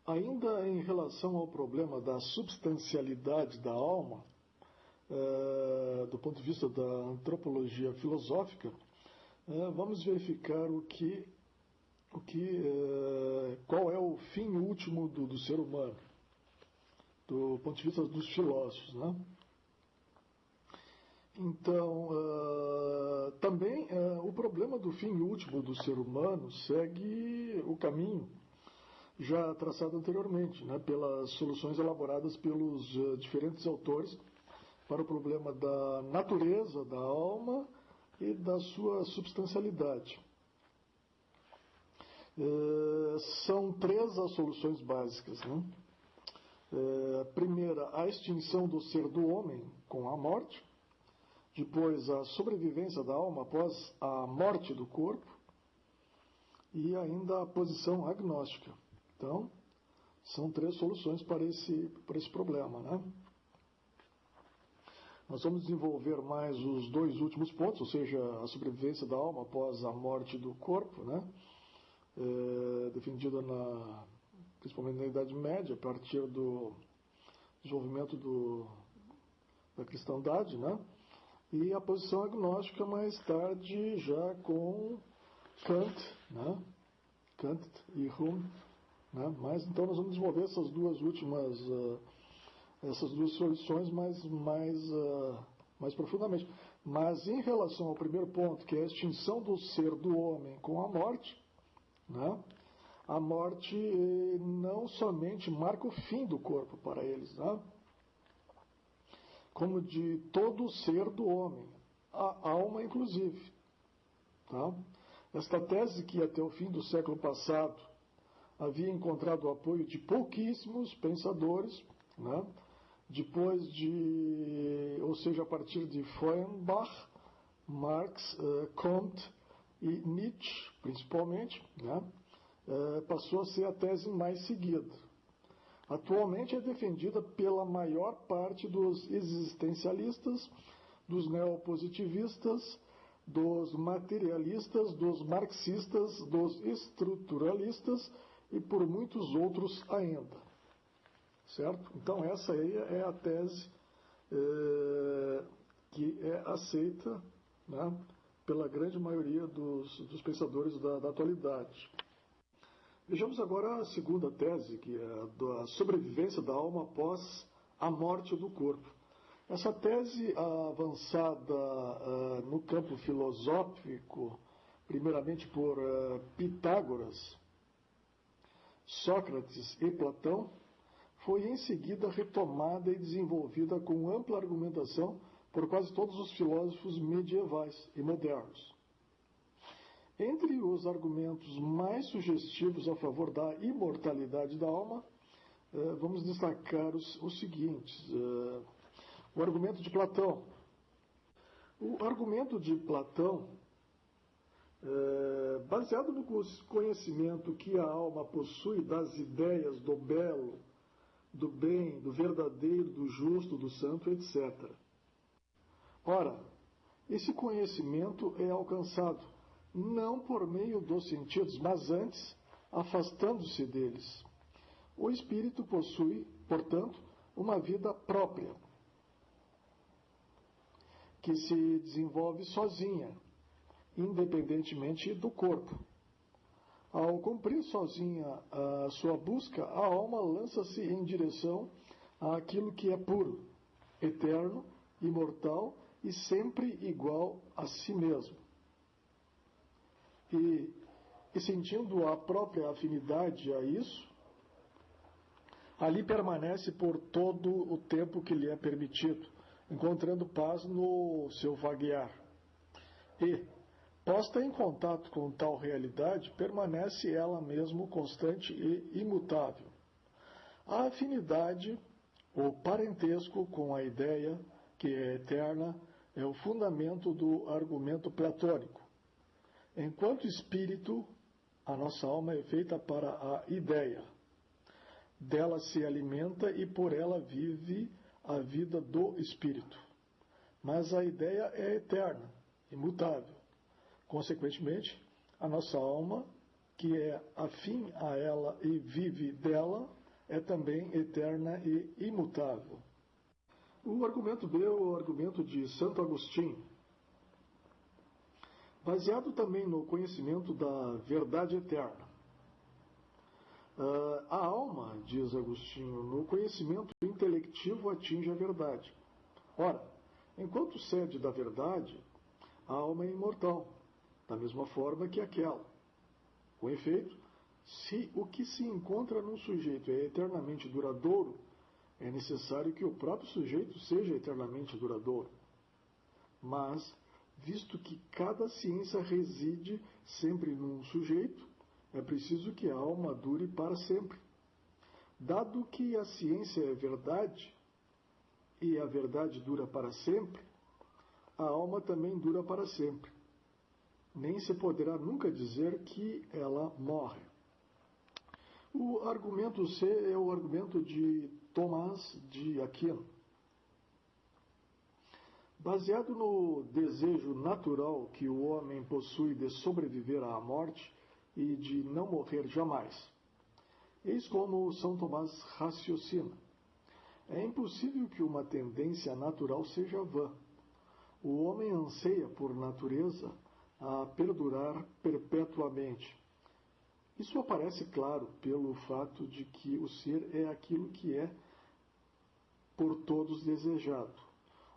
Ainda em relação ao problema da substancialidade da alma, do ponto de vista da antropologia filosófica, vamos verificar qual é o fim último do ser humano, do ponto de vista dos filósofos, né? Então, também o problema do fim último do ser humano segue o caminho já traçado anteriormente, né, pelas soluções elaboradas pelos diferentes autores para o problema da natureza da alma e da sua substancialidade. São três as soluções básicas, né? Primeira, a extinção do ser do homem com a morte. Depois, a sobrevivência da alma após a morte do corpo. E ainda a posição agnóstica. Então, são três soluções para esse problema, né? Nós vamos desenvolver mais os dois últimos pontos, ou seja, a sobrevivência da alma após a morte do corpo, né? Defendida principalmente na Idade Média, a partir do desenvolvimento da cristandade, né? E a posição agnóstica mais tarde já com Kant, né? Kant e Hume, né? Mas então nós vamos desenvolver essas duas soluções mais profundamente. Mas em relação ao primeiro ponto, que é a extinção do ser do homem com a morte, né? A morte não somente marca o fim do corpo para eles, né? Como de todo o ser do homem, a alma inclusive. Tá? Esta tese, que até o fim do século passado havia encontrado o apoio de pouquíssimos pensadores, né? Ou seja, a partir de Feuerbach, Marx, Comte e Nietzsche, principalmente, né? Passou a ser a tese mais seguida. Atualmente é defendida pela maior parte dos existencialistas, dos neopositivistas, dos materialistas, dos marxistas, dos estruturalistas e por muitos outros ainda. Certo? Então essa aí é a tese que é aceita, né, pela grande maioria dos pensadores da atualidade. Vejamos agora a segunda tese, que é a da sobrevivência da alma após a morte do corpo. Essa tese avançada no campo filosófico, primeiramente por Pitágoras, Sócrates e Platão, foi em seguida retomada e desenvolvida com ampla argumentação por quase todos os filósofos medievais e modernos. Entre os argumentos mais sugestivos a favor da imortalidade da alma, vamos destacar os seguintes. O argumento de Platão. O argumento de Platão, baseado no conhecimento que a alma possui das ideias do belo, do bem, do verdadeiro, do justo, do santo, etc. Ora, esse conhecimento é alcançado não por meio dos sentidos, mas antes afastando-se deles. O espírito possui, portanto, uma vida própria, que se desenvolve sozinha, independentemente do corpo. Ao cumprir sozinha a sua busca, a alma lança-se em direção àquilo que é puro, eterno, imortal e sempre igual a si mesmo. E sentindo a própria afinidade a isso, ali permanece por todo o tempo que lhe é permitido, encontrando paz no seu vaguear. E, posta em contato com tal realidade, permanece ela mesmo constante e imutável. A afinidade, o parentesco com a ideia, que é eterna, é o fundamento do argumento platônico. Enquanto espírito, a nossa alma é feita para a ideia. Dela se alimenta e por ela vive a vida do espírito. Mas a ideia é eterna, imutável. Consequentemente, a nossa alma que é afim a ela e vive dela, é também eterna e imutável. O argumento B é o argumento de Santo Agostinho. Baseado também no conhecimento da verdade eterna. A alma, diz Agostinho, no conhecimento intelectivo atinge a verdade. Ora, enquanto sede da verdade, a alma é imortal, da mesma forma que aquela. Com efeito, se o que se encontra num sujeito é eternamente duradouro, é necessário que o próprio sujeito seja eternamente duradouro. Mas, visto que cada ciência reside sempre num sujeito, é preciso que a alma dure para sempre. Dado que a ciência é verdade, e a verdade dura para sempre, a alma também dura para sempre. Nem se poderá nunca dizer que ela morre. O argumento C é o argumento de Tomás de Aquino. Baseado no desejo natural que o homem possui de sobreviver à morte e de não morrer jamais. Eis como São Tomás raciocina. É impossível que uma tendência natural seja vã. O homem anseia, por natureza, a perdurar perpetuamente. Isso aparece claro pelo fato de que o ser é aquilo que é por todos desejado.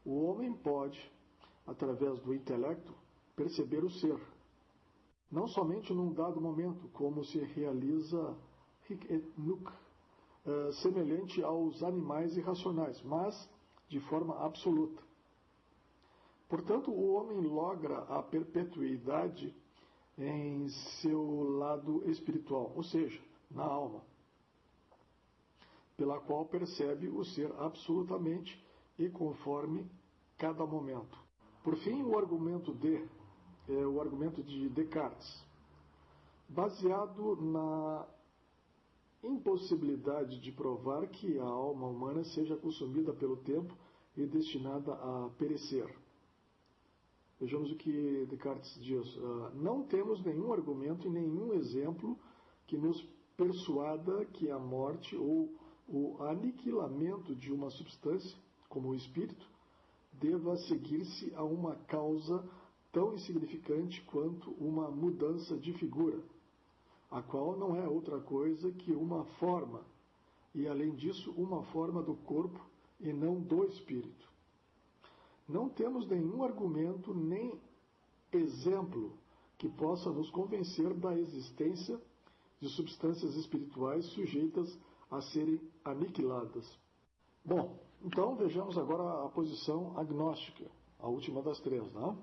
O homem pode, através do intelecto, perceber o ser, não somente num dado momento, como se realiza hic et nunc, semelhante aos animais irracionais, mas de forma absoluta. Portanto, o homem logra a perpetuidade em seu lado espiritual, ou seja, na alma, pela qual percebe o ser absolutamente e conforme cada momento. Por fim, o argumento D é o argumento de Descartes, baseado na impossibilidade de provar que a alma humana seja consumida pelo tempo e destinada a perecer. Vejamos o que Descartes diz. Não temos nenhum argumento e nenhum exemplo que nos persuada que a morte ou o aniquilamento de uma substância, como o espírito, deva seguir-se a uma causa tão insignificante quanto uma mudança de figura, a qual não é outra coisa que uma forma, e além disso uma forma do corpo e não do espírito. Não temos nenhum argumento nem exemplo que possa nos convencer da existência de substâncias espirituais sujeitas a serem aniquiladas. Bom, então vejamos agora a posição agnóstica, a última das três, não?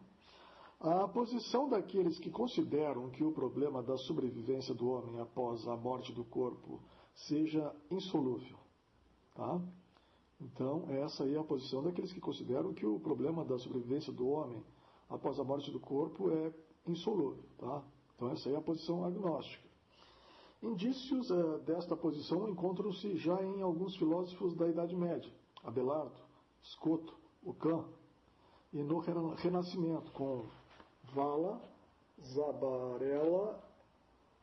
A posição daqueles que consideram que o problema da sobrevivência do homem após a morte do corpo seja insolúvel, tá? Então, essa aí é a posição daqueles que consideram que o problema da sobrevivência do homem após a morte do corpo é insolúvel, tá? Então, essa aí é a posição agnóstica. Indícios desta posição encontram-se já em alguns filósofos da Idade Média, Abelardo, Scoto, Ockham, e no Renascimento, com Valla, Zabarella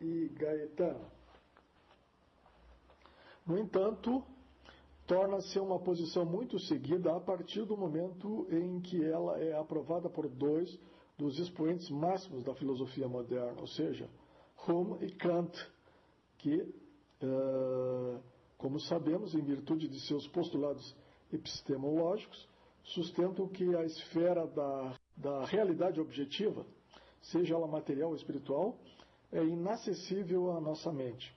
e Gaetano. No entanto, torna-se uma posição muito seguida a partir do momento em que ela é aprovada por dois dos expoentes máximos da filosofia moderna, ou seja, Hume e Kant, que, como sabemos, em virtude de seus postulados epistemológicos, sustentam que a esfera da realidade objetiva, seja ela material ou espiritual, é inacessível à nossa mente.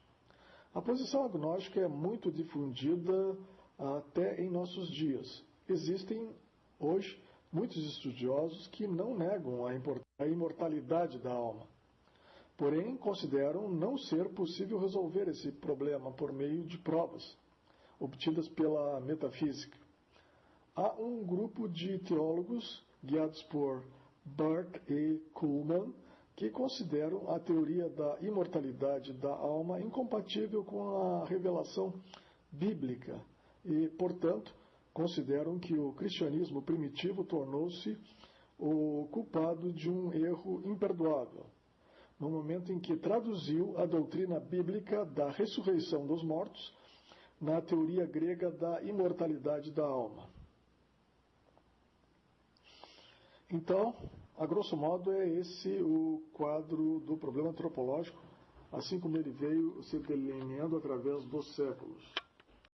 A posição agnóstica é muito difundida até em nossos dias. Existem, hoje, muitos estudiosos que não negam a imortalidade da alma. Porém, consideram não ser possível resolver esse problema por meio de provas obtidas pela metafísica. Há um grupo de teólogos, guiados por Burke e Kuhlmann, que consideram a teoria da imortalidade da alma incompatível com a revelação bíblica e, portanto, consideram que o cristianismo primitivo tornou-se o culpado de um erro imperdoável. no momento em que traduziu a doutrina bíblica da ressurreição dos mortos na teoria grega da imortalidade da alma. Então, a grosso modo, é esse o quadro do problema antropológico, assim como ele veio se delineando através dos séculos.